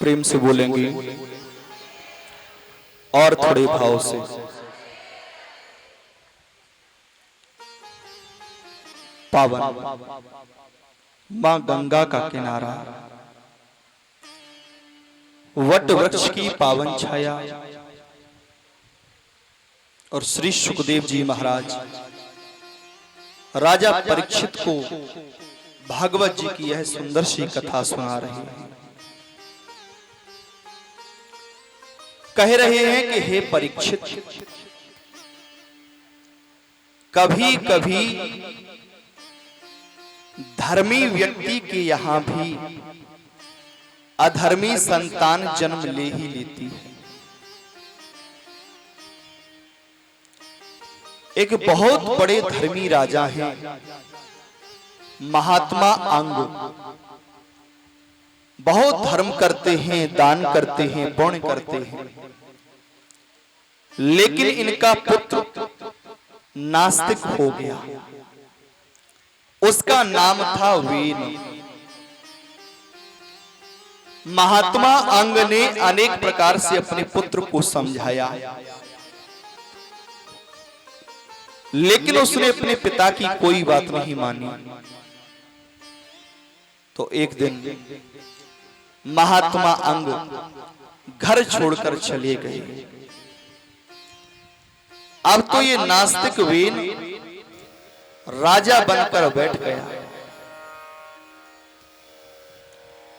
प्रेम से बोलेंगे और थोड़े भाव से। पावन मां गंगा का किनारा, वट वृक्ष की पावन छाया और श्री सुखदेव जी महाराज राजा परीक्षित को भागवत जी की यह सुंदर सी कथा सुना रहे हैं। कह रहे हैं कि हे परीक्षित, कभी कभी धर्मी व्यक्ति के यहां भी अधर्मी संतान जन्म ले ही लेती है। एक बहुत बड़े धर्मी राजा हैं, महात्मा अंग, बहुत धर्म करते हैं, दान करते हैं, पुण्य करते हैं, लेकिन इनका पुत्र नास्तिक हो गया। उसका नाम था वेन। महात्मा अंग ने अनेक प्रकार से अपने पुत्र को समझाया, लेकिन उसने अपने पिता की कोई बात नहीं मानी। तो एक दिन महात्मा अंग घर छोड़कर चले गए। अब तो ये नास्तिक वेन राजा बनकर बैठ गया।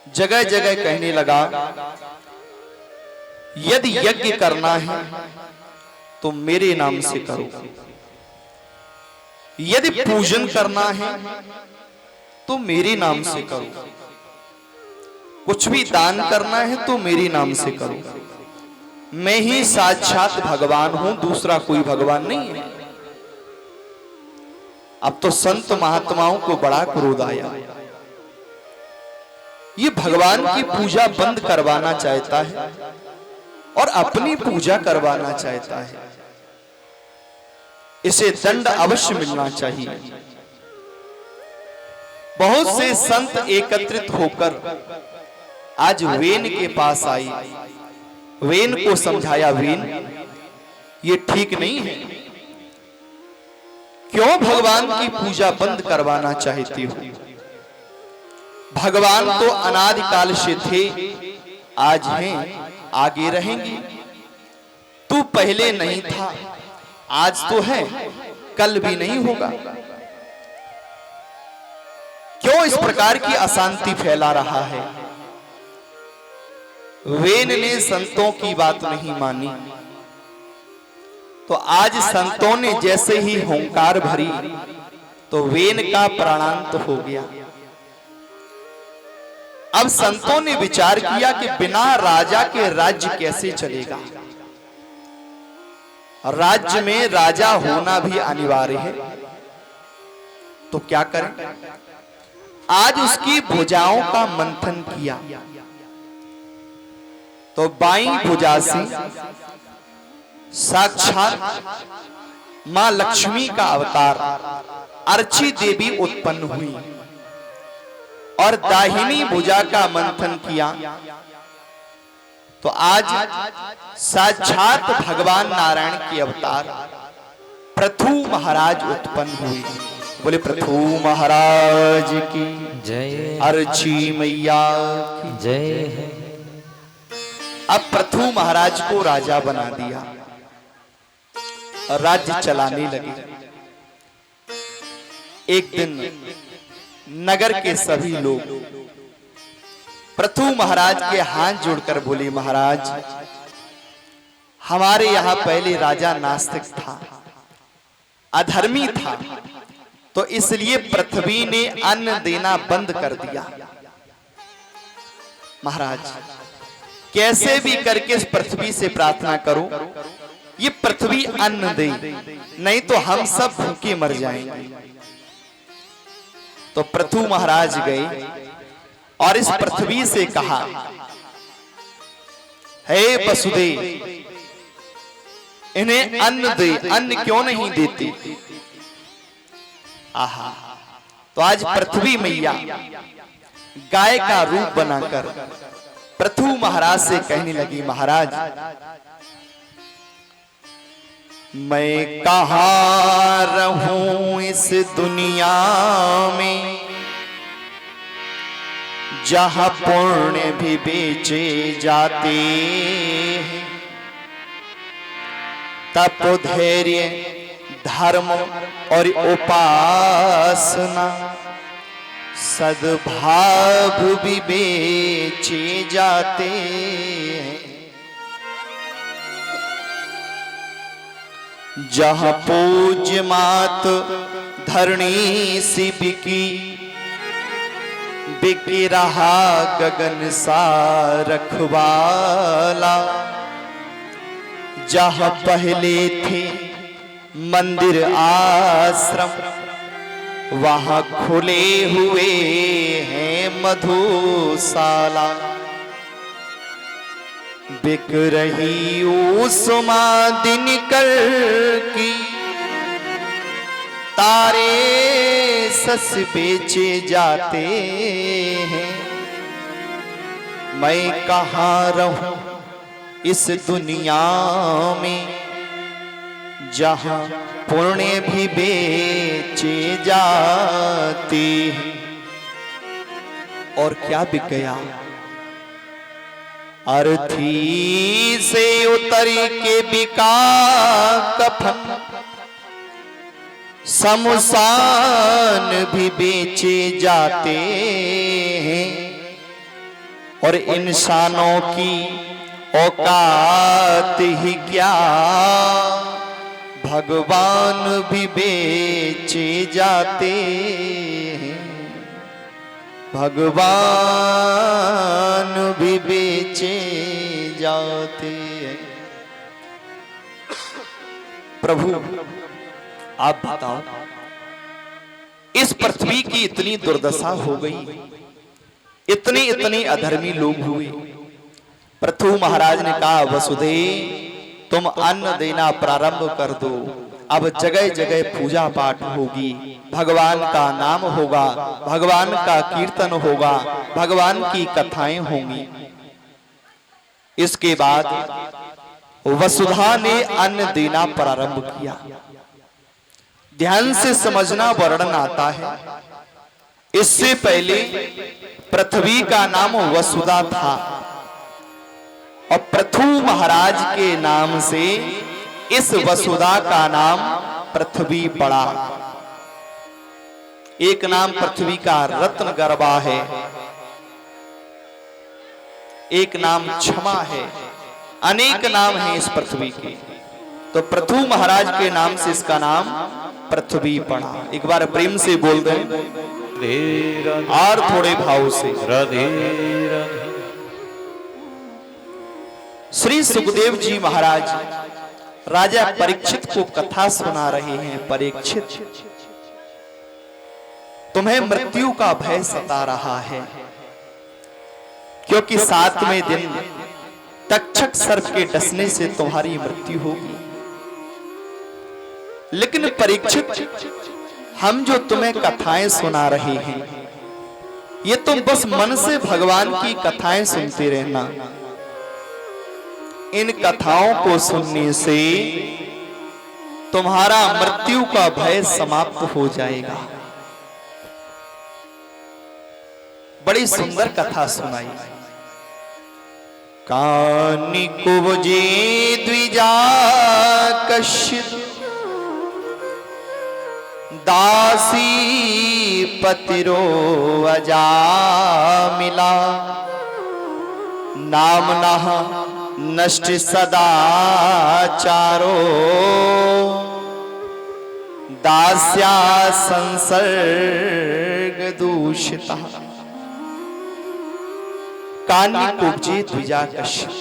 जगह जगह कहने लगा, यदि यज्ञ करना है तो मेरे नाम से करो, यदि पूजन करना है तो मेरे नाम से करो, कुछ भी दान करना है तो मेरे नाम से करो। मैं ही साक्षात भगवान हूं, दूसरा कोई भगवान नहीं है। अब तो संत महात्माओं को बड़ा क्रोध आया। ये भगवान की पूजा बंद करवाना चाहता है और अपनी पूजा करवाना चाहता है। इसे दंड अवश्य मिलना चाहिए। बहुत से संत एकत्रित होकर आज वेन के पास आई, वेन को समझाया, वेन ये ठीक नहीं है, क्यों भगवान की पूजा बंद करवाना चाहती हो? भगवान तो अनादिकाल से थे, आज हैं, आगे रहेंगे। तू पहले नहीं था, आज तो है, कल भी नहीं होगा। क्यों इस प्रकार की अशांति फैला रहा है? वेन ने संतों की बात नहीं मानी, तो आज संतों ने जैसे ही हुंकार भरी तो वेन का प्राणांत हो गया। अब संतों ने विचार किया कि बिना राजा के राज्य कैसे चलेगा। राज्य में राजा होना भी अनिवार्य है, तो क्या करें? आज उसकी भुजाओं का मंथन किया तो बाईं भुजा से साक्षात मां लक्ष्मी का अवतार अर्ची देवी उत्पन्न हुई और दाहिनी भुजा का मंथन किया तो आज साक्षात भगवान नारायण के अवतार पृथु महाराज उत्पन्न हुए। बोले पृथु महाराज की जय, अर्ची मैया की जय। अब पृथु महाराज को राजा बना दिया, राज्य चलाने लगे। एक दिन नगर के सभी लोग पृथु महाराज के हाथ जोड़कर बोले, महाराज हमारे यहां पहले राजा नास्तिक था, अधर्मी था, तो इसलिए पृथ्वी ने अन्न देना बंद कर दिया। महाराज कैसे भी करके इस पृथ्वी से प्रार्थना करो, ये पृथ्वी अन्न दे, नहीं तो हम सब भूखे मर जाएंगे। तो पृथु महाराज गए और इस पृथ्वी से कहा, हे वसुदेव, इन्हें अन्न दे, अन्न क्यों नहीं देते? आहा, तो आज पृथ्वी मैया गाय का रूप बनाकर पृथु महाराज से कहने लगी, महाराज मैं कहाँ रहूं इस दुनिया में जहां पुण्य भी बेचे जाते हैं। तप धैर्य धर्म और उपासना सद्भाव भी बेचे जाते हैं। जहां पूज्य मात धरणी सी बिकी, बिक रहा गगन सा रखवाला। जहां पहले थे मंदिर आश्रम, वहां खुले हुए हैं मधुशाला। बिक रही उस्मा दिनकर की, तारे सस बेचे जाते हैं। मैं कहाँ रहूं इस दुनिया में जहां पुण्य भी बेचे जाते हैं। और क्या बिक गया? अर्थी से उतर के बिका कफन, शमशान भी बेचे जाते हैं। और इंसानों की औकात ही क्या, भगवान भी बेचे जाते हैं। भगवान भी बेचे जाते हैं। प्रभु आप बताओ, इस पृथ्वी की इतनी दुर्दशा हो गई, इतनी अधर्मी लोग हुए। पृथु महाराज ने कहा, वसुदेव तुम अन्न देना प्रारंभ कर दो। अब जगह जगह पूजा पाठ होगी, भगवान का नाम होगा, भगवान का कीर्तन होगा, भगवान की कथाएं होंगी। इसके बाद वसुधा ने अन्न देना प्रारंभ किया। ध्यान से समझना, वर्णन आता है। इससे पहले पृथ्वी का नाम वसुधा था और पृथु महाराज के नाम से इस वसुधा का नाम पृथ्वी पड़ा। एक नाम पृथ्वी का रत्न गर्भा है, एक नाम क्षमा है, अनेक नाम हैं इस पृथ्वी के। तो पृथु महाराज के नाम से इसका नाम पृथ्वी पड़ा। एक बार प्रेम से बोल दें और थोड़े भाव से। श्री सुखदेव जी महाराज राजा परीक्षित को कथा सुना रहे हैं। परीक्षित, तुम्हें मृत्यु का भय सता रहा है, क्योंकि 7वें दिन तक्षक सर्प के डसने से तुम्हारी मृत्यु होगी। लेकिन परीक्षित, हम जो तुम्हें कथाएं सुना रहे हैं, ये तुम बस मन से भगवान की कथाएं सुनते रहना। इन कथाओं को सुनने से तुम्हारा मृत्यु का भय समाप्त हो जाएगा। बड़ी सुंदर कथा सुनाई। कानि कुब्जे द्विजा कश्चित्, दासी पतिरो अजामिला। नामनः नष्ट सदाचारो, दास्या संसर्ग दूषिता। कान्यकुब्जे द्विजा कश्यप,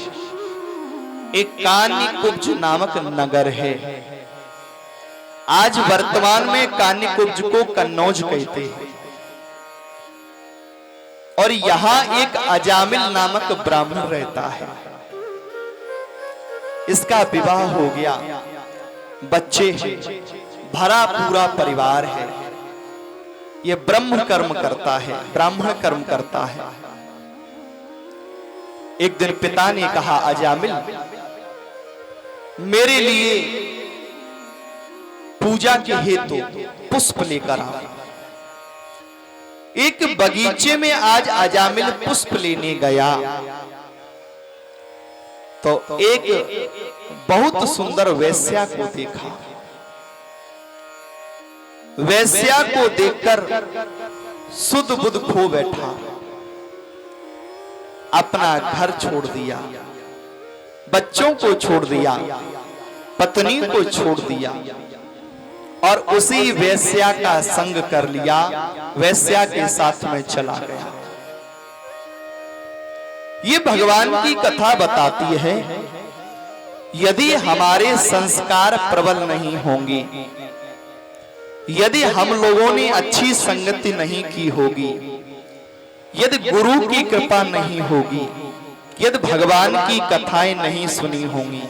एक कान्यकुब्ज नामक नगर है। आज वर्तमान में कान्यकुब्ज को कन्नौज कहते हैं। और यहां एक अजामिल नामक ब्राह्मण रहता है। इसका विवाह हो गया, बच्चे हैं, भरा पूरा परिवार है। यह ब्रह्म कर्म करता है, ब्राह्मण कर्म करता है। एक दिन पिता ने कहा, अजामिल मेरे लिए पूजा के हेतु पुष्प लेकर आ। एक बगीचे में आज अजामिल पुष्प लेने गया तो एक बहुत सुंदर वेश्या को देखा। वेश्या को देखकर सुध बुध खो बैठा, अपना घर छोड़ दिया, बच्चों को छोड़ दिया, पत्नी को छोड़ दिया और उसी वेश्या का संग कर लिया, वेश्या के साथ में चला गया। ये भगवान की कथा बताती है, यदि हमारे संस्कार प्रबल नहीं होंगे, यदि हम लोगों ने अच्छी संगति नहीं की होगी, यदि गुरु की कृपा नहीं होगी, यदि भगवान की कथाएं नहीं सुनी होंगी,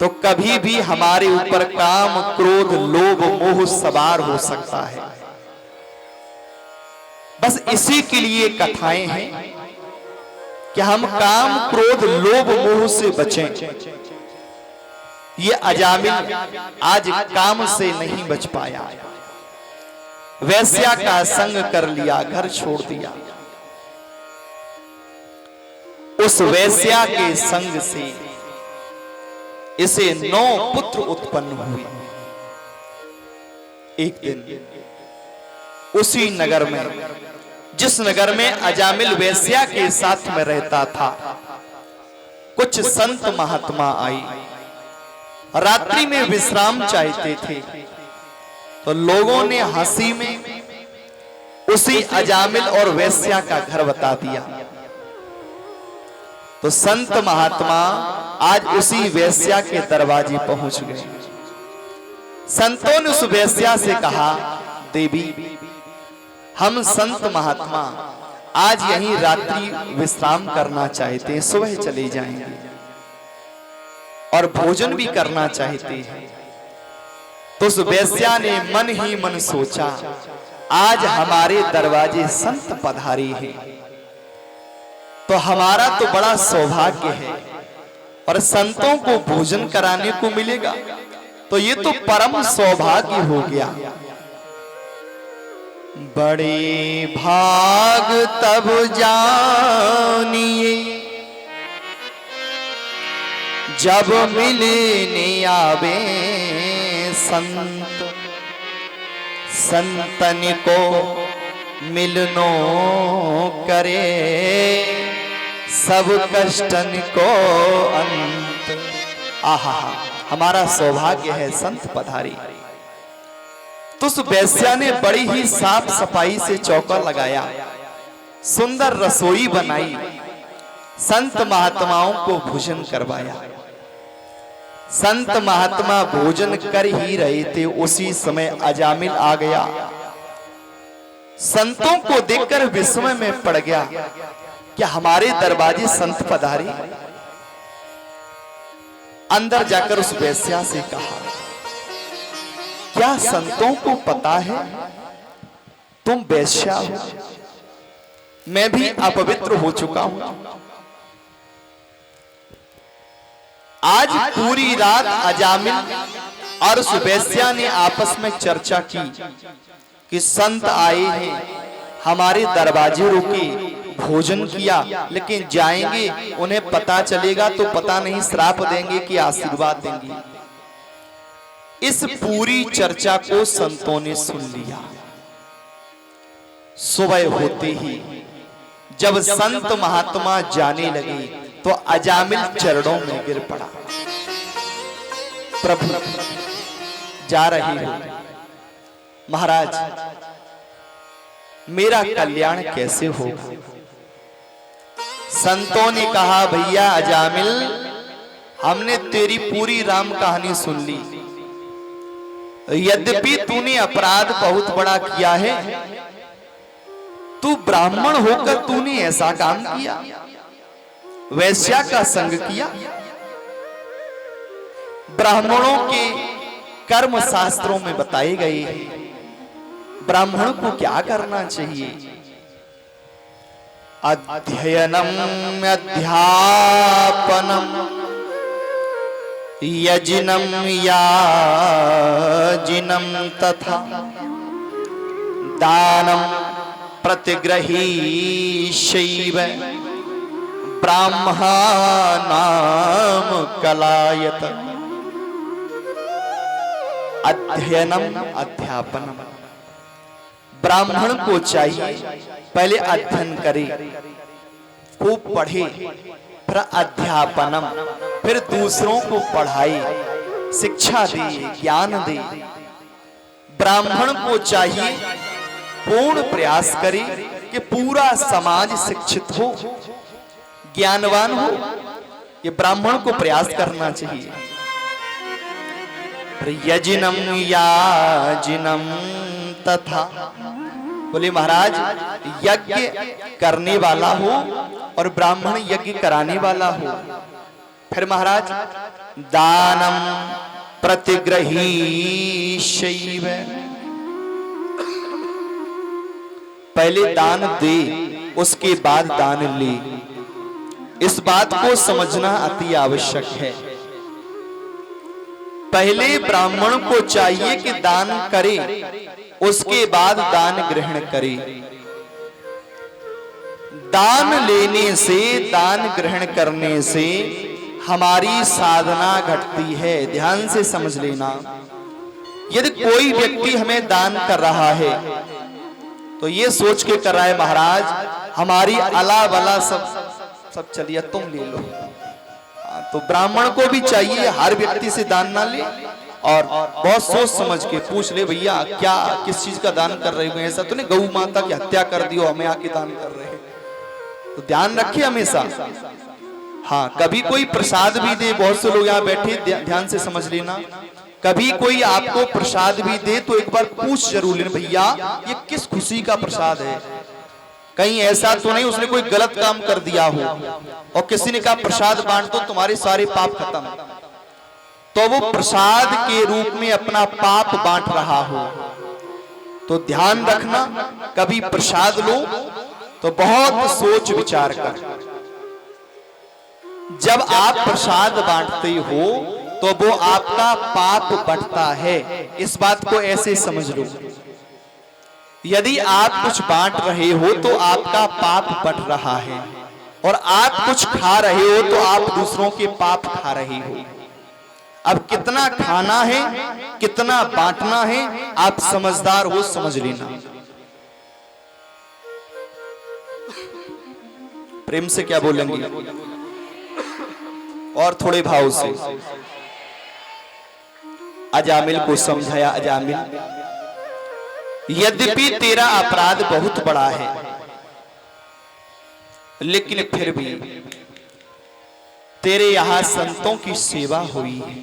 तो कभी भी हमारे ऊपर काम, क्रोध, लोभ, मोह सवार हो सकता है। बस इसी के लिए कथाएं हैं कि हम काम, क्रोध, लोभ, मोह से बचें। ये अजामिल आज काम से नहीं बच पाया, वेश्या का संग कर लिया, घर छोड़ दिया। उस वेश्या के संग से इसे 9 पुत्र उत्पन्न हुए। एक दिन उसी नगर में, जिस नगर में अजामिल वेश्या के साथ में रहता था, कुछ संत महात्मा आई, रात्रि में विश्राम चाहते थे, तो लोगों ने हंसी में उसी अजामिल और वेश्या का घर बता दिया। तो संत महात्मा आज उसी वेश्या के दरवाजे पहुंच गए। संतों ने उस वेश्या से कहा, देवी हम संत महात्मा आज यहीं रात्रि विश्राम करना चाहते हैं, सुबह चले जाएंगे और भोजन भी करना चाहते हैं। तो उस वेश्या ने मन ही मन सोचा, आज हमारे दरवाजे संत पधारे हैं, तो हमारा तो बड़ा सौभाग्य है और संतों को भोजन कराने को मिलेगा, तो ये तो परम सौभाग्य हो गया। बड़े भाग तब जानिए जब मिलने आवे संत, संतन को मिलनो करे, सब कष्टन को अंत। आहा, हमारा सौभाग्य है, संत पधारी। तो उस वेश्या ने बड़ी ही साफ सफाई से चौका लगाया, सुंदर रसोई बनाई, संत महात्माओं को भोजन करवाया। संत महात्मा भोजन कर ही रहे थे, उसी समय अजामिल आ गया। संतों को देखकर विस्मय में पड़ गया कि हमारे दरवाजे संत पधारे। अंदर जाकर उस वेश्या से कहा, क्या संतों को पता है तुम वेश्या हो? मैं भी अपवित्र हो चुका हूं। आज पूरी रात अजामिल और उस वेश्या ने आपस में चर्चा की कि संत आए हैं, हमारे दरवाजे रुके, भोजन किया, लेकिन जाएंगे, उन्हें पता चलेगा तो पता नहीं श्राप देंगे कि आशीर्वाद देंगे। इस पूरी चर्चा को संतों ने सुन लिया। सुबह होते ही जब संत महात्मा जाने लगे तो अजामिल चरणों में गिर पड़ा। प्रभु जा रही हो, महाराज मेरा कल्याण कैसे होगा? संतों ने कहा, भैया अजामिल, हमने तेरी पूरी राम कहानी सुन ली। यद्यपि तूने अपराध बहुत बड़ा किया है, तू ब्राह्मण होकर तूने ऐसा काम किया, वैश्या का संग किया। ब्राह्मणों के कर्म शास्त्रों में बताए गए हैं ब्राह्मण को क्या करना चाहिए। अध्ययनम अध्यापनम यजिनम याजिनम तथा दानम प्रतिग्रहीशैव ब्राह्मणानाम कलायत। अध्ययनम अध्यापनम, ब्राह्मण को चाहिए पहले अध्ययन करे, खूब पढ़े, फिर अध्यापनम, फिर दूसरों को पढ़ाए, शिक्षा दे, ज्ञान दे। ब्राह्मण को चाहिए पूर्ण प्रयास करे कि पूरा समाज शिक्षित हो, ज्ञानवान हो। ये ब्राह्मण को प्रयास करना चाहिए। यजिनम याजिनम तथा, बोले महाराज यज्ञ करने वाला हो और ब्राह्मण यज्ञ कराने वाला हो। फिर महाराज दानम प्रतिग्रहीशैव, पहले दान दे उसके बाद दान ले। इस बात को समझना अति आवश्यक है। पहले ब्राह्मण को चाहिए कि दान करे, उसके बाद दान ग्रहण करे। दान लेने से, दान ग्रहण करने से हमारी साधना घटती है। ध्यान से समझ लेना। यदि कोई व्यक्ति हमें दान कर रहा है तो ये सोच के कर रहा है महाराज हमारी अला बला सब चलिए तुम ले लो। तो ब्राह्मण को भी चाहिए हर व्यक्ति से दान ना ले, और बहुत सोच समझ के पूछ ले, भैया क्या किस चीज का दान कर रहे हो? ऐसा तो नहीं गौ माता की हत्या कर दियो हमें आके दान कर रहे हैं। तो ध्यान रखिए हमेशा। हाँ, कभी कोई प्रसाद भी दे, बहुत से लोग यहाँ बैठे, ध्यान से समझ लेना। कभी कोई आपको प्रसाद भी दे तो एक बार पूछ जरूर लेना, भैया ये किस खुशी का प्रसाद है? कहीं ऐसा तो नहीं उसने कोई गलत काम कर दिया हो और किसी ने कहा प्रसाद बांट दो तुम्हारे सारे पाप खत्म, तो वो प्रसाद के रूप में अपना पाप बांट रहा हो। तो ध्यान रखना, कभी प्रसाद लो तो बहुत सोच विचार कर। जब आप प्रसाद बांटते हो तो वो आपका पाप बढ़ता है। इस बात को ऐसे समझ लो। यदि आप कुछ बांट रहे हो तो आपका पाप बढ़ रहा है, और आप कुछ खा रहे हो तो आप दूसरों के पाप खा रहे हो। अब कितना खाना है, कितना बांटना है, आप समझदार हो, समझ लेना। प्रेम से क्या बोलेंगे और थोड़े भाव से। अजामिल को समझाया, अजामिल यद्यपि तेरा अपराध बहुत बड़ा है, लेकिन फिर भी तेरे यहां संतों की सेवा हुई है,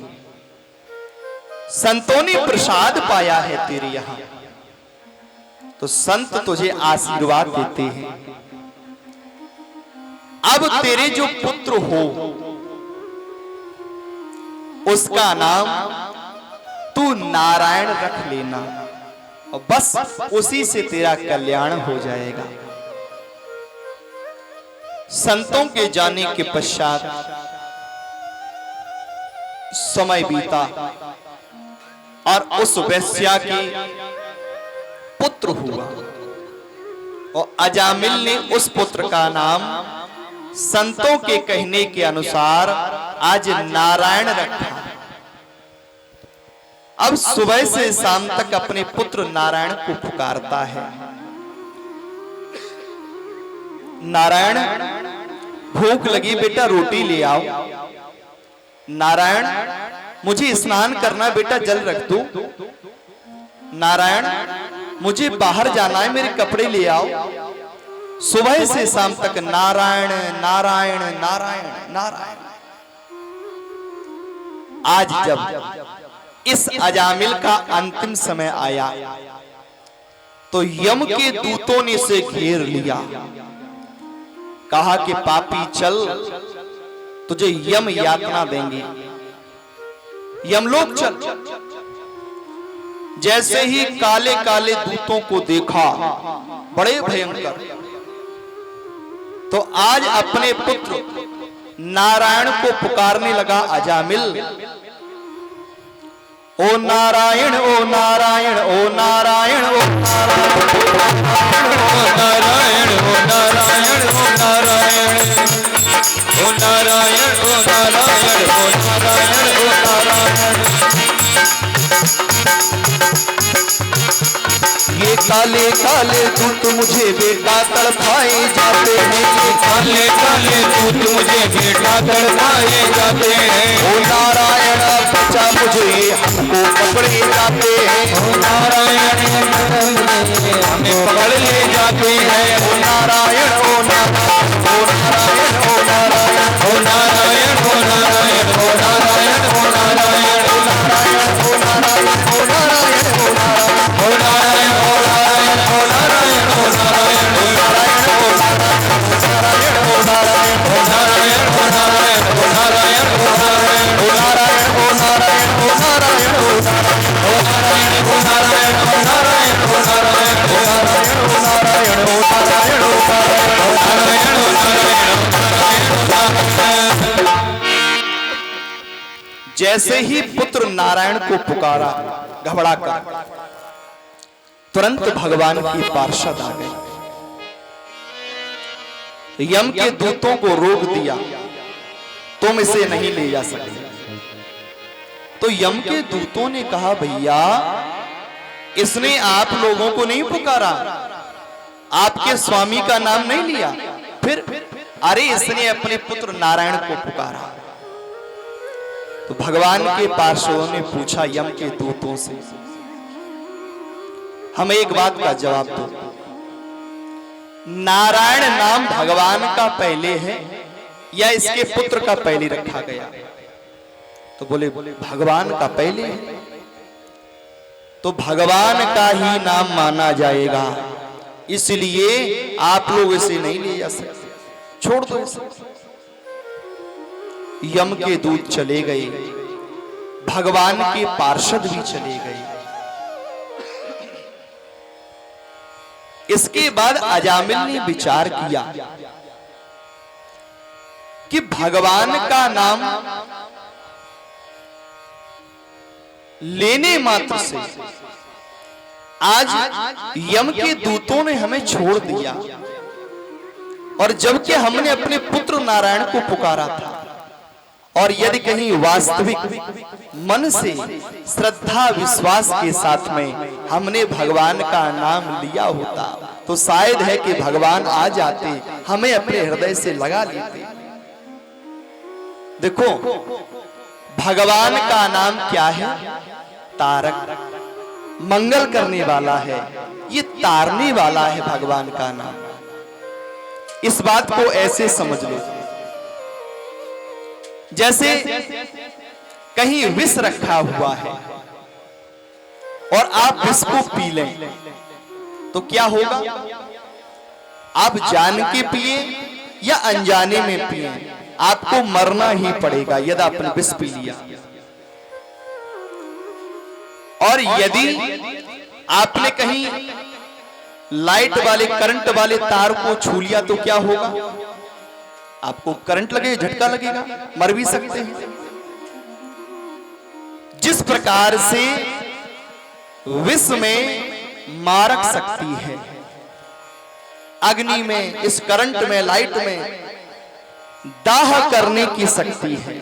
संतों ने प्रसाद पाया है तेरे यहां, तो संत तुझे आशीर्वाद देते हैं। अब तेरे जो पुत्र हो उसका नाम तू नारायण रख लेना, और बस उसी से तेरा कल्याण हो जाएगा। संतों के जाने के पश्चात समय बीता और उस वैश्या के पुत्र हुआ, और अजामिल ने उस पुत्र का नाम संतों के कहने के अनुसार आज नारायण रखा। अब सुबह से शाम तक अपने पुत्र नारायण को पुकारता है, नारायण भूख लगी बेटा रोटी ले आओ, नारायण मुझे स्नान करना बेटा जल रख दो, नारायण मुझे बाहर जाना है मेरे कपड़े ले आओ। सुबह से शाम तक नारायण नारायण नारायण नारायण। आज जब इस अजामिल का अंतिम समय आया तो यम के दूतों ने इसे घेर लिया, कहा कि पापी चल तुझे यम यातना देंगे, यमलोक चल। जैसे ही काले काले दूतों को देखा, बड़े भयंकर, तो आज अपने पुत्र नारायण को पुकारने लगा अजामिल। ओ नारायण ओ नारायण ओ नारायण ओ नारायण ओ नारायण ओ नारायण ओ नारायण ओ नारायण ओ नारायण ओ नारायण ओ नारायण। ये काले काले दूत मुझे बेटा तड़पाए जाते हैं, ये काले काले दूत मुझे बेटा तड़पाए जाते हैं। ओ नारायण बचा मुझे, हमको पकड़े जाते हैं। ओ नारायण हमें पकड़ ले जाते हैं। ओ नारायण ओ नारायण ओ नारायण ओ नारायण ओ नारायण ओ नारायण ओ नारायण ओ नारायण ओ नारायण ओ नारायण ओ नारायण ओ नारायण ओ नारायण जैसे ही पुत्र नारायण को पुकारा घबरा कर, तुरंत भगवान की पार्षद आ गए। यम के दूतों को रोक दिया, तुम इसे नहीं ले जा सकते। तो यम के दूतों ने कहा भैया इसने आप लोगों को नहीं पुकारा, आपके स्वामी का नाम नहीं लिया, फिर अरे इसने अपने पुत्र नारायण को पुकारा। तो भगवान के पार्षदों ने पूछा यम के दूतों से, हमें एक बात का जवाब दो, नारायण नाम भगवान का पहले है या इसके पुत्र का पहले रखा गया? तो बोले भगवान का पहले है, तो भगवान का ही नाम माना जाएगा, इसलिए आप लोग इसे नहीं ले जा सकते, छोड़ दो इसे। यम के दूत चले गए, भगवान के पार्षद भी चले गए। इसके बाद अजामिल ने विचार किया कि भगवान का नाम लेने मात्र से आज यम के दूतों ने हमें छोड़ दिया, और जबकि हमने अपने पुत्र नारायण को पुकारा था, और यदि कहीं वास्तविक मन से श्रद्धा विश्वास के साथ में हमने भगवान का नाम लिया होता तो शायद है कि भगवान आ जाते, हमें अपने हृदय से लगा लेते। देखो भगवान का नाम क्या है? तारक, मंगल करने वाला है, ये तारने वाला है भगवान का नाम। इस बात को ऐसे समझ लो, जैसे कहीं विष रखा हुआ है और आप विष को पी लें तो क्या होगा? आप जान के पिए या अनजाने में पिए, आपको मरना ही पड़ेगा यदि आपने विष पी लिया। और यदि आपने कहीं लाइट वाले करंट वाले तार को छू लिया तो क्या होगा? आपको करंट लगेगा, झटका लगेगा, मर भी सकते हैं। जिस प्रकार से विष में मारक शक्ति है, अग्नि में, इस करंट में, लाइट में दाह करने की शक्ति है,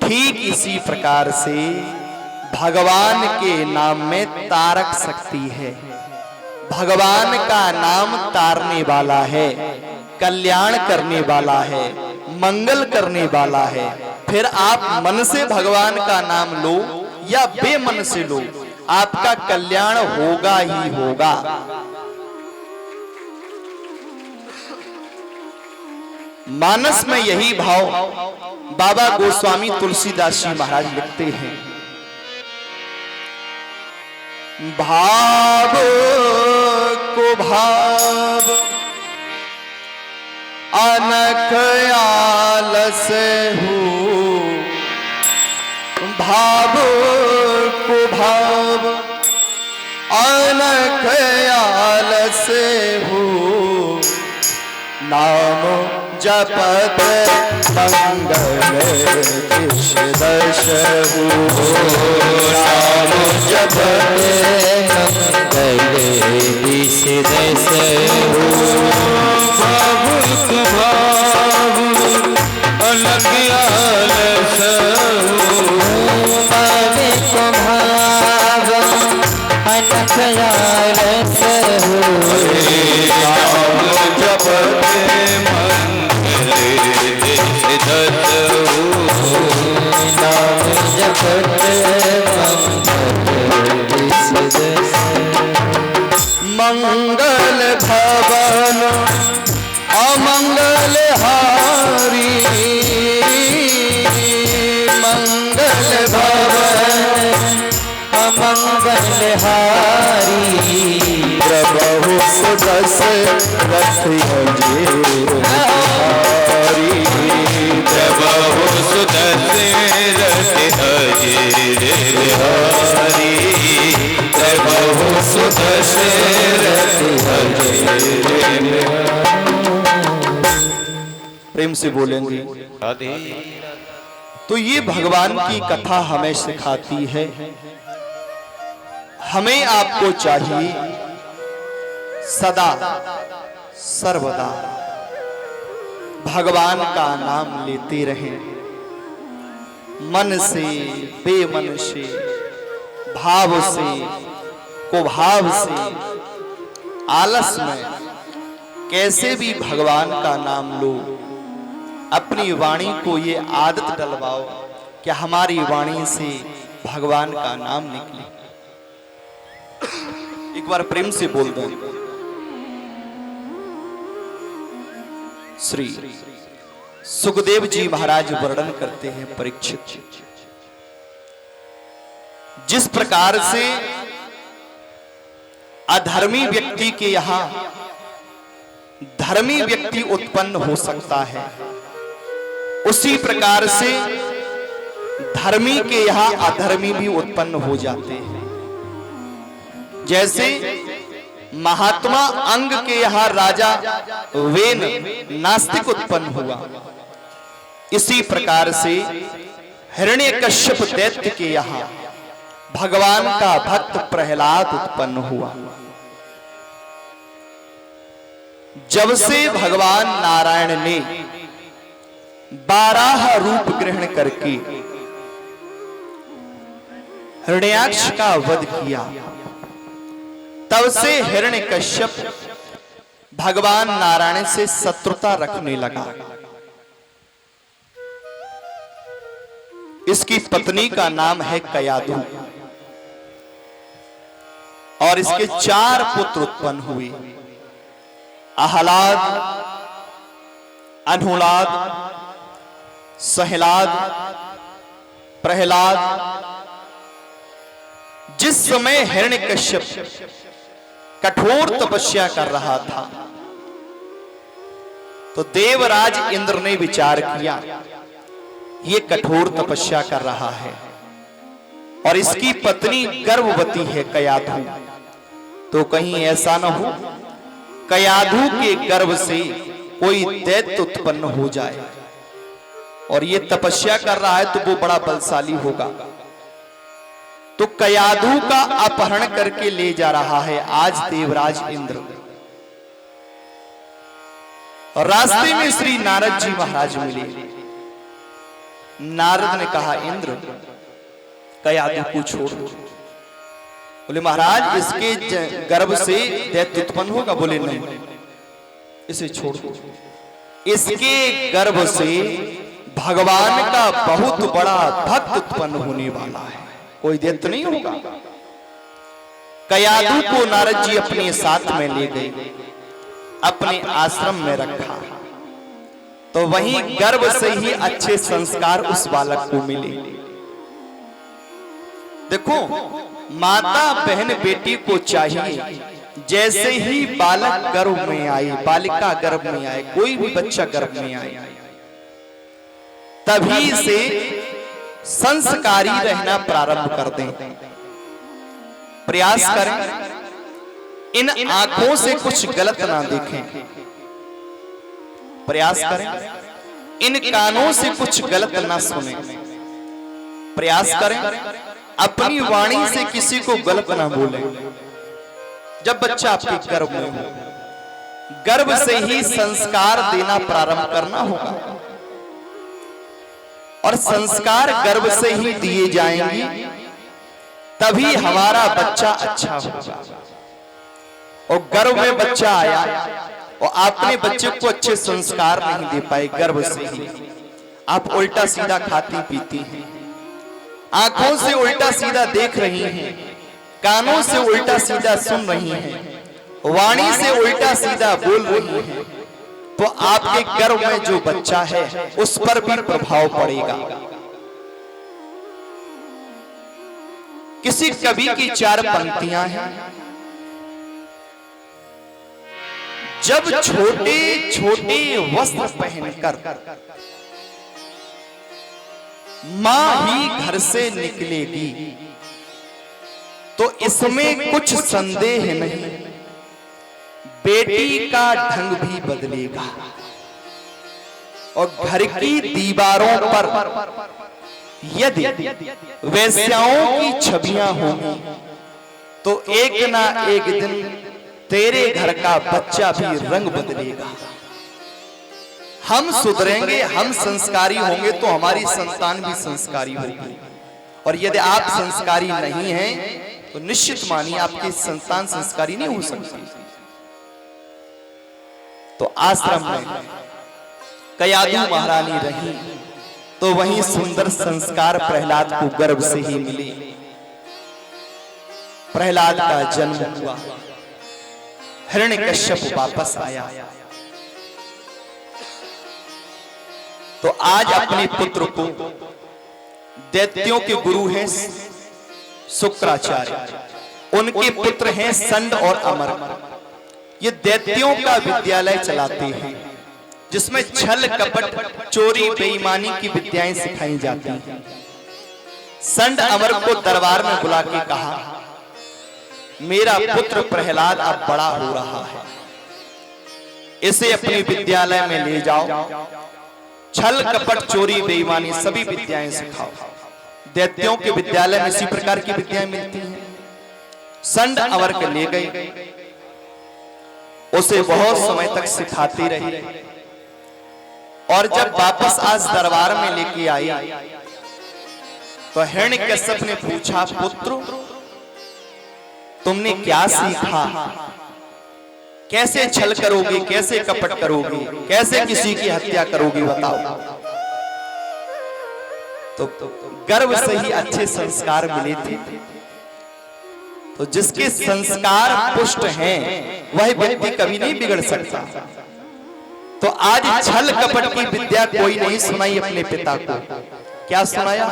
ठीक इसी प्रकार से भगवान के नाम में तारक शक्ति है। भगवान का नाम तारने वाला है, कल्याण करने वाला है, मंगल करने वाला है। फिर आप मन से भगवान का नाम लो या बेमन से लो, आपका कल्याण होगा ही होगा। मानस में यही भाव बाबा गोस्वामी तुलसीदास जी महाराज लिखते हैं, भाव को भाव अनख आलस हूँ, भाव को भाव अनख आलस हूँ, नाम जपत मंगल दिश दशहु नाम जपत मंगल दिश दशहु भावुक भाव अलग आलसहु भावुक भाव अलग आलसहु नाम जपत मंगल दिश दशहु नाम जपत मंगल दिश दशहु मंगल भवन अमंगल हारी मंगल भवन अमंगल हारी प्रभु सुदस रथ हरी प्रभु सुदस रथ हरी प्रभु सुदस रथ प्रेम से बोलेंगे। तो ये भगवान की कथा हमें सिखाती है, हमें आपको चाहिए सदा सर्वदा भगवान का नाम लेते रहें, मन से बेमन से भाव से कुभाव से आलस में कैसे भी भगवान का नाम लो। अपनी वाणी को ये आदत डलवाओ कि हमारी वाणी से भगवान का नाम निकले। एक बार प्रेम से बोल दो। श्री सुखदेव जी महाराज वर्णन करते हैं परीक्षित, जिस प्रकार से अधर्मी व्यक्ति के यहां धर्मी व्यक्ति उत्पन्न हो सकता है, उसी प्रकार से धर्मी के यहां अधर्मी भी उत्पन्न हो जाते हैं। जैसे महात्मा अंग के यहां राजा वेन नास्तिक उत्पन्न हुआ, इसी प्रकार से हिरण्यकश्यप दैत्य के यहां भगवान का भक्त प्रहलाद उत्पन्न हुआ। जब से भगवान नारायण ने 12 रूप ग्रहण करके हिरण्याक्ष का वध किया, तब से हिरण्यकश्यप भगवान नारायण से शत्रुता रखने लगा। इसकी पत्नी का नाम है कयाधु और इसके 4 पुत्र उत्पन्न हुए, आह्लाद, अनुलाद, सहलाद, प्रहलाद। जिस समय हिरण्यकश्यप कठोर तपस्या कर रहा था, तो देवराज इंद्र ने विचार किया ये कठोर तपस्या कर रहा है और इसकी पत्नी गर्भवती है कयाधु, तो कहीं ऐसा न हो कयाधु के गर्भ से कोई दैत्य उत्पन्न हो जाए, और ये तपस्या कर रहा है तो वो बड़ा बलशाली होगा। तो कयाधु का अपहरण करके ले जा रहा है आज देवराज इंद्र। और रास्ते में श्री नारद जी महाराज मिले। नारद ने कहा, इंद्र कयाधु को छोड़ दो। बोले महाराज इसके गर्भ से दैत्य उत्पन्न होगा। बोले नहीं, इसे छोड़ दो। इसके गर्भ से भगवान का बहुत बड़ा भक्त उत्पन्न होने वाला है, कोई दैत्य नहीं होगा। कयाधु को नारद जी अपने साथ में ले गए, अपने आश्रम में रखा, तो वहीं गर्भ से ही अच्छे संस्कार उस बालक को मिले। देखो, माता बहन बेटी को चाहिए जैसे ही बालक गर्भ में आए, बालिका गर्भ में आए, कोई भी बच्चा गर्भ में आए, तभी से संस्कारी रहना प्रारंभ कर दें। प्रयास करें इन आंखों से कुछ गलत ना देखें। प्रयास करें, इन कानों से कुछ गलत ना सुने। प्रयास करें अपनी वाणी से किसी को गलत ना बोलें। जब बच्चा आपके गर्भ में हो, गर्भ से ही संस्कार देना प्रारंभ करना होगा, और संस्कार गर्भ से ही दिए जाएंगे, तभी हमारा बच्चा अच्छा होगा। और गर्भ में बच्चा आया और आपने बच्चे को अच्छे संस्कार नहीं दे पाए, गर्भ से ही आप उल्टा सीधा खाती पीती हैं, आंखों से उल्टा सीधा देख रही हैं, कानों से उल्टा सीधा सुन रही हैं, वाणी से उल्टा सीधा बोल रही हैं, तो आपके गर्भ में जो बच्चा है उस पर भी प्रभाव पड़ेगा। किसी कवि की 4 पंक्तियां हैं। जब छोटे छोटे वस्त्र पहनकर मां ही घर से निकलेगी, तो इसमें कुछ संदेह नहीं, बेटी का ढंग भी बदलेगा। और घर की दीवारों पर यदि वेश्याओं की छवियां होंगी, तो एक ना एक दिन तेरे घर का बच्चा भी रंग बदलेगा। हम सुधरेंगे, हम संस्कारी होंगे, तो हमारी संतान भी संस्कारी होगी। और यदि आप संस्कारी नहीं हैं, तो निश्चित मानिए आपकी संतान संस्कारी नहीं हो सकती। तो आश्रम में कयादू महारानी रही, तो वहीं सुंदर संस्कार प्रहलाद को गर्भ से ही मिले। प्रहलाद का जन्म हुआ, हिरण्यकश्यप वापस आया, तो आज अपने पुत्र को, दैत्यों के गुरु हैं शुक्राचार्य, उनके पुत्र हैं संड और अमर। ये दैत्यों का विद्यालय चलाते हैं, जिसमें छल कपट चोरी बेईमानी की विद्याएं सिखाई जाती हैं। संड अमर को दरबार में बुला के कहा, मेरा पुत्र प्रहलाद अब बड़ा हो रहा है, इसे अपने विद्यालय में ले जाओ, छल कपट चोरी बेईमानी सभी विद्याएं सिखाओ। दैत्यों के विद्यालय में इसी प्रकार की विद्याएं मिलती हैं। संड अमर के ले गए, उसे बहुत समय तक सिखाती रही, और जब वापस आज दरबार में लेके आई, तो हिरण्यकश्यप ने पूछा, पुत्र तुमने क्या सीखा, कैसे छल करोगे, कैसे कपट करोगे, कैसे किसी की हत्या करोगे, बताओ। तो गर्भ से ही अच्छे संस्कार मिले थे, तो जिसके संस्कार पुष्ट हैं वह व्यक्ति कभी नहीं बिगड़ सकता। तो आज छल कपट की विद्या कोई नहीं सुनाई अपने पिता को, क्या सुनाया,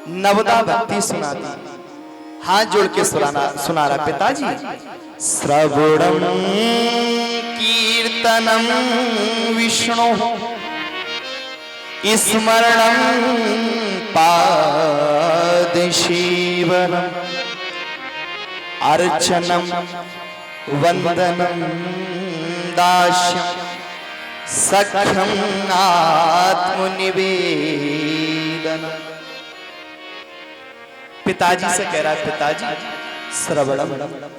नवदा भक्ति सुना दी। हाथ जोड़ के सुना रहा, पिताजी श्रवणम कीर्तनम विष्णु स्मरणम पादसेवनम अर्चनम वंदनम दास्यम सख्यम आत्मनिवेदनम। पिताजी से कह रहा है, पिताजी श्रवणम,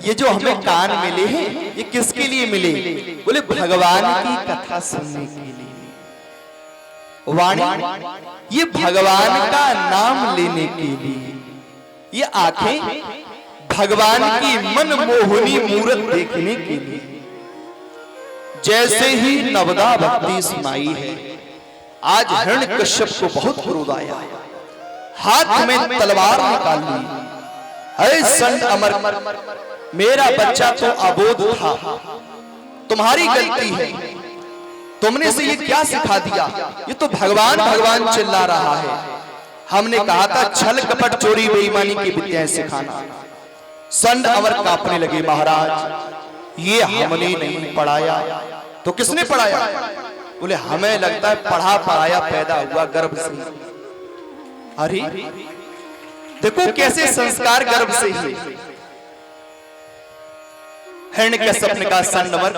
ये जो हमें कान मिले हैं ये किसके लिए मिले? बोले भगवान की कथा सुनने के लिए। वाणी ये भगवान का नाम लेने के लिए, ये आंखें भगवान की मनमोहनी मूरत देखने के लिए। जैसे ही नवदा भक्ति सुनाई है, आज हिरण्यकश्यप को बहुत क्रोध आया, हाथ में तलवार निकाल ली। अरे संत अमर, मेरा बच्चा तो अबोध था, तुम्हारी गलती है, तुमने से ये क्या सिखा दिया? ये तो भगवान भगवान चिल्ला रहा है। हमने कहा था छल कपट चोरी बेईमानी की विद्याएं सिखाना। संत अमर कांपने लगे, महाराज ये हमने नहीं पढ़ाया। तो किसने पढ़ाया? बोले हमें लगता है पढ़ा पढ़ाया पैदा हुआ गर्भ से। अरे देखो कैसे संस्कार गर्भ से ही। हिरण्यकश्यप ने कहा, संत अमर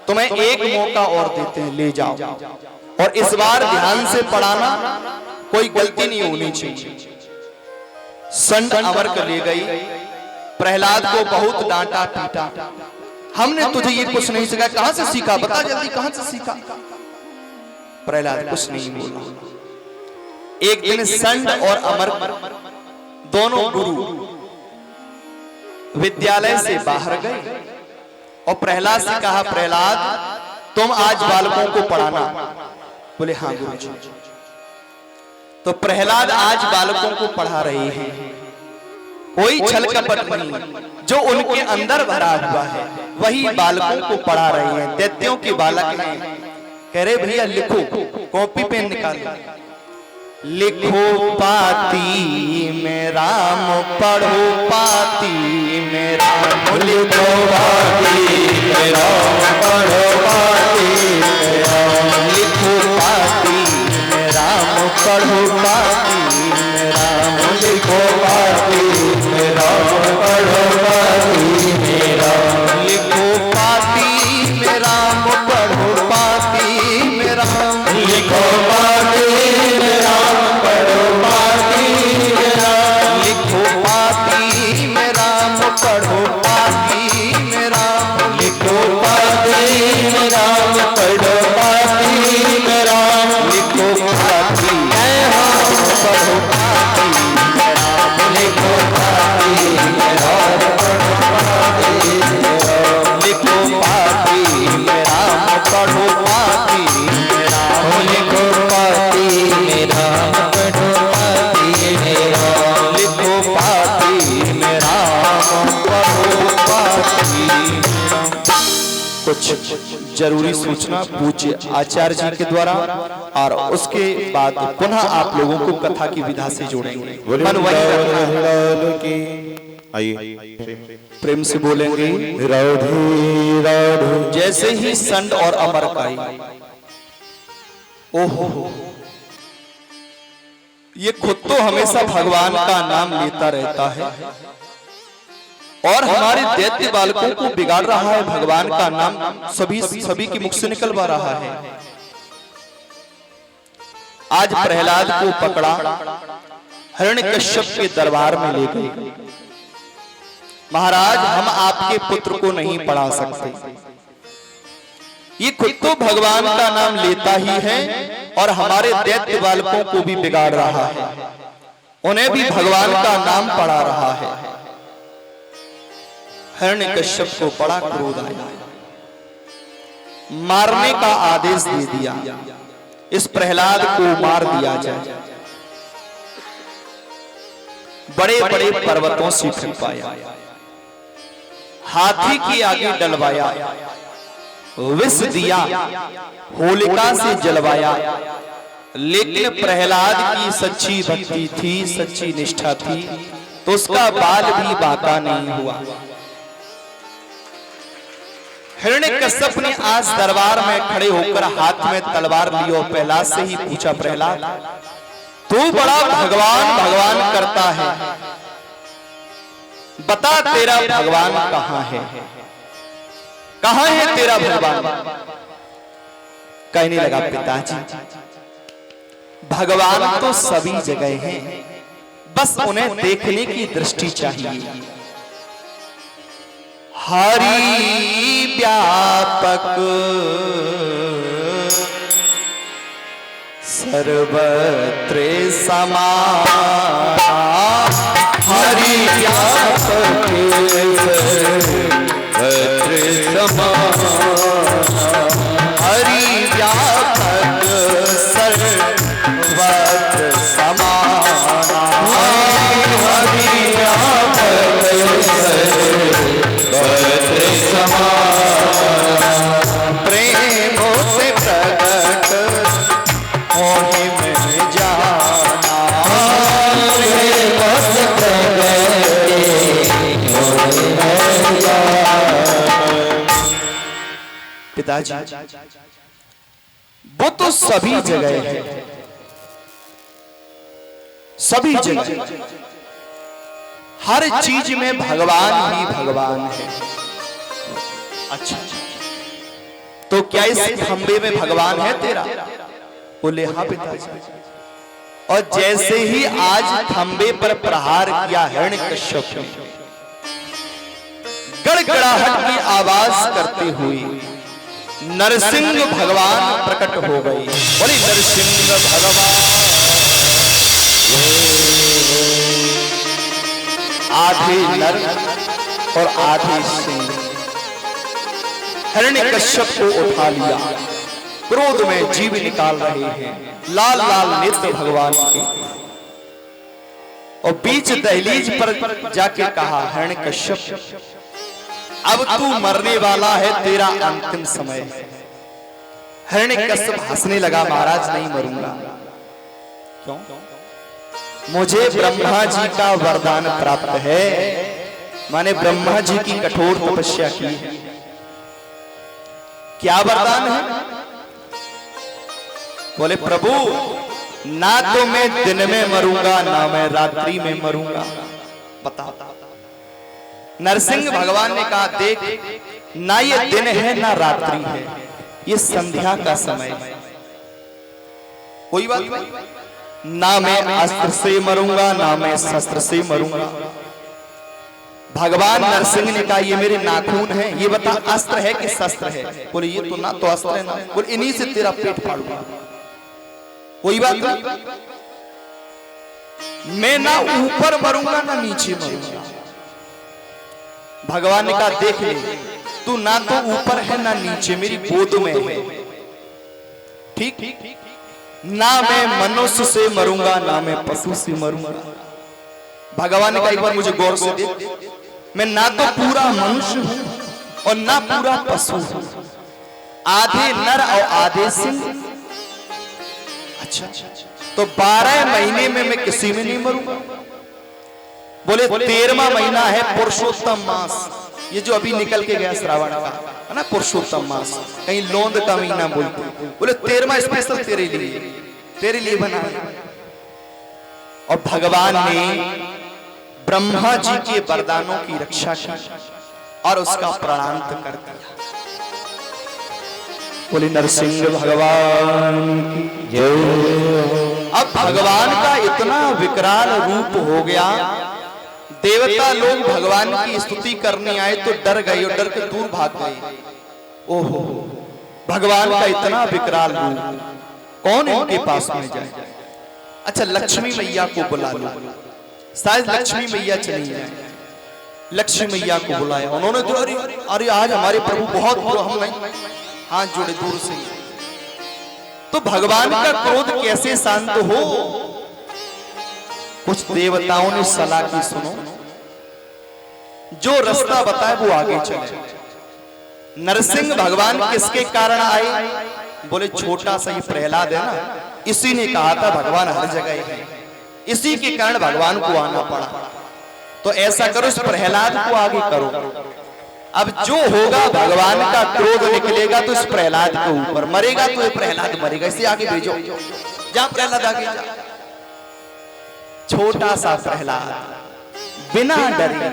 तुम्हें एक मौका और देते हैं, ले जाओ, और इस बार ध्यान से पढ़ाना, कोई गलती नहीं होनी चाहिए। संत अमर कर ले गई, प्रहलाद को बहुत डांटा पीटा, हमने तुझे ये कुछ नहीं सिखाया, कहां से सीखा, बता जल्दी कहां से सीखा। प्रहलाद कुछ नहीं बोला। एक दिन संत और अमर दोनों गुरु विद्यालय से बाहर गए और प्रहलाद से कहा, प्रहलाद तुम आज बालकों को पढ़ाना। बोले हाँ गुरुजी। तो प्रहलाद आज बालकों को पढ़ा रहे हैं, कोई छल कपट नहीं, जो उनके अंदर भरा हुआ है वही बालकों को पढ़ा रहे हैं। दैत्यों के बालक हैं, कह रहे भैया लिखो, कॉपी पेन निकालो, लिखो पाती में राम, पढ़ो पाती में राम, लिखो पाती में राम, पढ़ो पाती में राम, लिखो पाती में राम, पढ़ो पाती में राम, लिखो पाती में राम, पढ़ो पाती में राम, लिखो पाती में राम, पढ़ो पाती में राम, लिखो पाती में राम, पढ़ो पाती में राम, लिखो पाती में राम, पढ़ो पाती में राम, लिखो पाती में राम, पढ़ो पाती में राम, लिखो पाती में राम, पढ़ो पाती में राम, लिखो पाती में राम, पढ़ो पाती में राम, लिखो पाती में राम, पढ़ो पाती में राम, लिखो पाती में राम, पढ़ो पाती में राम, लिखो पाती में राम, पढ़ो पाती में राम। कुछ जरूरी सूचना पूज्य आचार्य जी के द्वारा, और उसके बाद पुनः आप लोगों को कथा की विधा से जोड़ेंगे। मन वही रखना है। आइए प्रेम से बोलेंगे, राधे राधे। जैसे ही संत और अमर गाई, ओहो, ये खुद तो हमेशा भगवान का नाम लेता रहता है और हमारे दैत्य बालकों को बिगाड़ रहा है, भगवान का नाम सभी के मुख से निकलवा रहा है। आज प्रहलाद को पकड़ा, हिरण्यकश्यप के दरबार में ले गए। महाराज हम आपके पुत्र को नहीं पढ़ा सकते, ये खुद तो भगवान का नाम लेता ही है और हमारे दैत्य बालकों को भी बिगाड़ रहा है, उन्हें भी भगवान का नाम पढ़ा रहा है। हिरण्यकश्यप को बड़ा क्रोध आया, मारने का आदेश दे दिया, इस प्रहलाद को मार दिया जाए। बड़े बड़े पर्वतों से फेंकवाया, हाथी के आगे डलवाया, विष दिया, होलिका से जलवाया, लेकिन प्रहलाद की सच्ची भक्ति थी, सच्ची निष्ठा थी, तो उसका बाल भी बांका नहीं हुआ। हिरण्यकश्यप ने आज दरबार में खड़े होकर हाथ में तलवार ली और प्रहलाद से ही पूछा, प्रहलाद तू बड़ा भगवान भगवान करता है, बता तेरा भगवान कहां है, कहां है तेरा भगवान। कहने लगा, पिताजी भगवान तो सभी जगह हैं, बस उन्हें देखने की दृष्टि चाहिए। हरि व्यापक सर्वत्र समान, हरि व्यापक सर्वत्र समान, हरि व्यापक सर्वत्र समान, हरि व्यापक सर्वत्र समान, प्रेम से प्रकट मोहि में जाना, प्रेम से प्रकट मोहि में जाना। पिताजी वो तो सभी जगह है, सभी जगह हर चीज में भगवान ही भगवान है। अच्छा तो क्या इस खंबे में भगवान है तेरा? बोले हाँ पिताजी। और जैसे ही आज खंबे पर प्रहार किया हिरण्यकश्यप ने, गड़गड़ाहट की आवाज करते हुए नरसिंह भगवान प्रकट हो गए। बोले नरसिंह भगवान। आधे नर और आधे सिंह हिरण्यकश्यप को उठा लिया, क्रोध में जीव निकाल रहे हैं, लाल लाल नेत्र भगवान के। और बीच दहलीज पर जाके कहा हिरण्यकश्यप अब तू मरने वाला है, तेरा अंतिम समय है। हिरण्यकश्यप हंसने लगा, महाराज नहीं मरूंगा। क्यों? मुझे ब्रह्मा जी का वरदान प्राप्त है, माने ब्रह्मा जी की कठोर तपस्या की है। क्या वरदान है? बोले प्रभु ना तो मैं दिन में मरूंगा ना मैं रात्रि में मरूंगा। बता। नरसिंह भगवान ने कहा देख, ना ये दिन है ना रात्रि है, ये संध्या का समय है। कोई बात नहीं, ना मैं अस्त्र से मरूंगा ना मैं शस्त्र से मरूंगा। भगवान नरसिंह ने कहा ये मेरे नाखून हैं, ये बता अस्त्र है कि शस्त्र है? बोले ये तो ना तो अस्त्र है ना। बोले इन्हीं से तेरा पेट फाड़ूंगा। कोई बात नहीं, मैं ना ऊपर मरूंगा ना नीचे मरूंगा। भगवान ने कहा देख ले, तू ना तो ऊपर है ना नीचे, मेरी गोद में है। ठीक? ना मैं मनुष्य से मरूंगा ना मैं पशु से मरूंगा। भगवान ने कहा एक बार मुझे गौर से देख, मैं ना तो पूरा मनुष्य हूं और ना पूरा पशु हूं, आधे नर और आधे सिंह। अच्छा, तो 12 महीने में मैं किसी में नहीं मरूंगा। बोले 13वां महीना है पुरुषोत्तम मास, ये जो अभी निकल के गया श्रावण का है ना, पुरुषोत्तम मास, कहीं लोंद का महीना बोलते। बोले 13वां स्पेशल तेरे लिए बना है। और भगवान ने ब्रह्मा जी के वरदानों की रक्षा की और उसका प्रणांत कर दिया। बोले नरसिंह भगवान की जय। अब भगवान का इतना विकराल रूप हो गया, देवता लोग भगवान की स्तुति करने आए तो डर गए और डर के दूर भाग गए। ओहो, भगवान का इतना विकराल रूप, कौन इनके पास में जाए? अच्छा लक्ष्मी मैया को बुला लो, शायद लक्ष्मी मैया चली जाए। लक्ष्मी मैया को बुलाया उन्होंने तो अरे आज हमारे प्रभु बहुत हम नहीं, हाथ जोड़े दूर से। तो भगवान का क्रोध कैसे शांत हो? कुछ देवताओं ने सलाह की, सुनो जो रास्ता बताए वो आगे चले। नरसिंह भगवान किसके कारण आए? बोले छोटा सा ही प्रहलाद है ना, इसी ने कहा था भगवान हर जगह है, इसी के कारण भगवान को आना पड़ा। तो ऐसा करो इस प्रहलाद को आगे करो, अब जो होगा भगवान का क्रोध निकलेगा तो इस प्रहलाद के ऊपर, मरेगा तो ये प्रहलाद मरेगा, इसे आगे भेजो। जा प्रहलाद आगे जा। छोटा सा प्रहलाद बिना डरे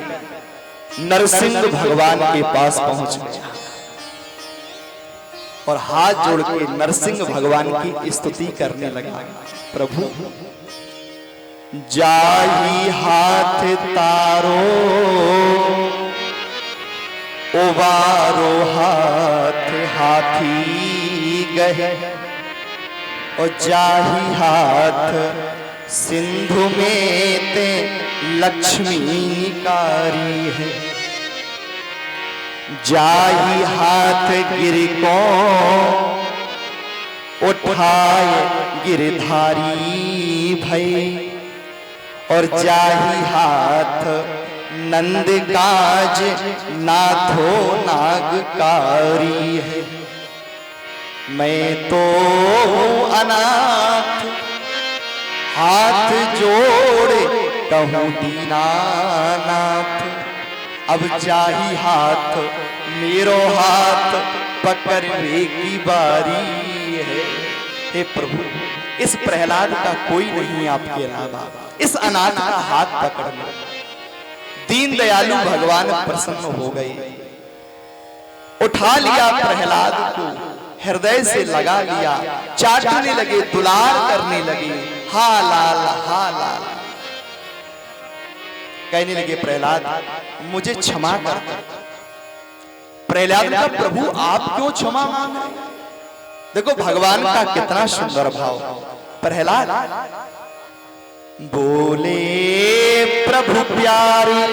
नरसिंह भगवान के पास पहुंच गया और हाथ जोड़ के नरसिंह भगवान की स्तुति करने लगा। प्रभु जाही हाथ तारो उबारो हाथ हाथी गए, और जाही हाथ सिंधु में ते लक्ष्मी निकारी है। जाही हाथ गिर को उठाए गिरधारी भई, और जाही हाथ नंद काज नाथो नागकारी है। मैं तो अनाथ हाथ जोड़े कहूँ दीनानाथ, अब जाही हाथ मेरो हाथ पकड़ने की बारी है। हे प्रभु इस प्रहलाद का कोई नहीं आपके अलावा, इस अनाथ का हाथ पकड़ना। दीन दयालु भगवान प्रसन्न हो गए, उठा लिया प्रहलाद को हृदय से लगा लिया, चाटने लगे, दुलार करने लगे, हा लाल हा लाल। कहने लगे प्रहलाद मुझे क्षमा कर। प्रहलाद का प्रभु आप क्यों क्षमा मांग रहे? देखो भगवान का कितना सुंदर भाव। प्रहलाद बोले प्रभु प्यारे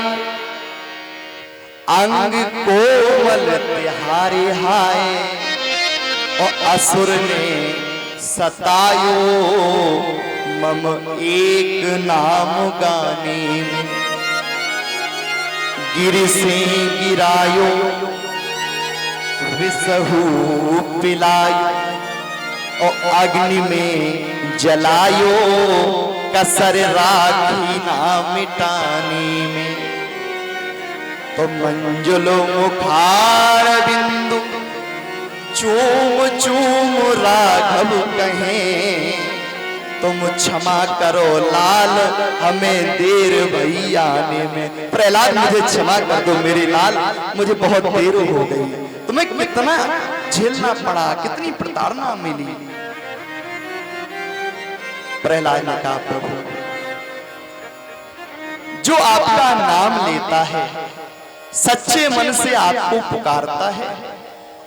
अंग कोमल तिहारे हाय, और असुर ने सतायो मम एक नाम गाने में। गिर से गिरायो विसहु पिलायो, और अग्नि में जलायो कसर राखी ना मिटाने में। तो मंजुल मुखार बिंदु चूम चूम राघव कहें, तुम क्षमा करो लाल हमें देर भई आने में। प्रहलाद मुझे क्षमा कर दो मेरे लाल, मुझे बहुत देर हो गई, तुम्हें कितना झेलना पड़ा, कितनी प्रताड़ना मिली। प्रहलाद ने कहा प्रभु जो आपका नाम लेता है, सच्चे मन से आपको पुकारता है,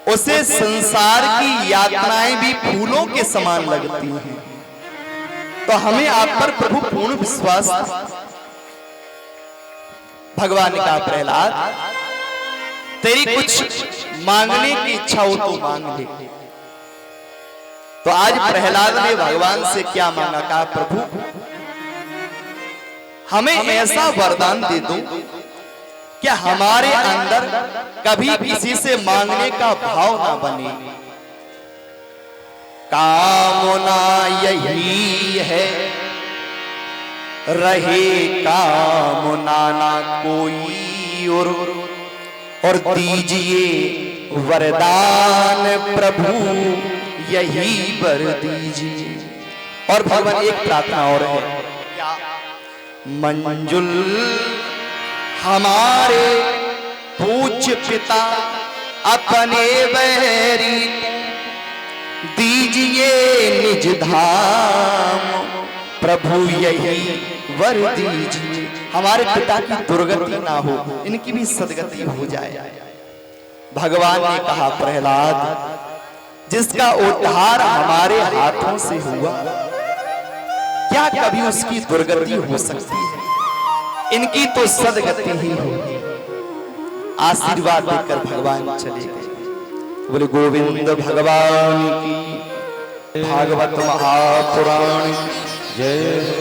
उसे संसार की यातनाएं भी फूलों के समान लगती हैं। तो हमें आप पर प्रभु पूर्ण विश्वास था। भगवान ने कहा प्रहलाद तेरी कुछ मांगने की इच्छा हो तो मांग ले। तो आज प्रहलाद ने भगवान से क्या मांगा? कहा प्रभु हमें ऐसा वरदान दे दो कि हमारे अंदर कभी किसी से मांगने का भाव ना बने। कामना यही है रहे कामना ना कोई और दीजिए वरदान प्रभु यही वर दीजिए। और भगवान एक प्रार्थना और है, मंजुल हमारे पूज्य पिता अपने बैरी दीजिए निज धाम प्रभु यही वर दीजिए। हमारे पिता की दुर्गति ना हो, इनकी भी सदगति हो जाए। भगवान ने कहा प्रहलाद जिसका उद्धार हमारे हाथों से हुआ, क्या कभी उसकी दुर्गति हो सकती है? इनकी तो सदगति ही होगी। आशीर्वाद देकर भगवान चले गए। बोले गोविंद भगवान की, भागवत महापुराण जय।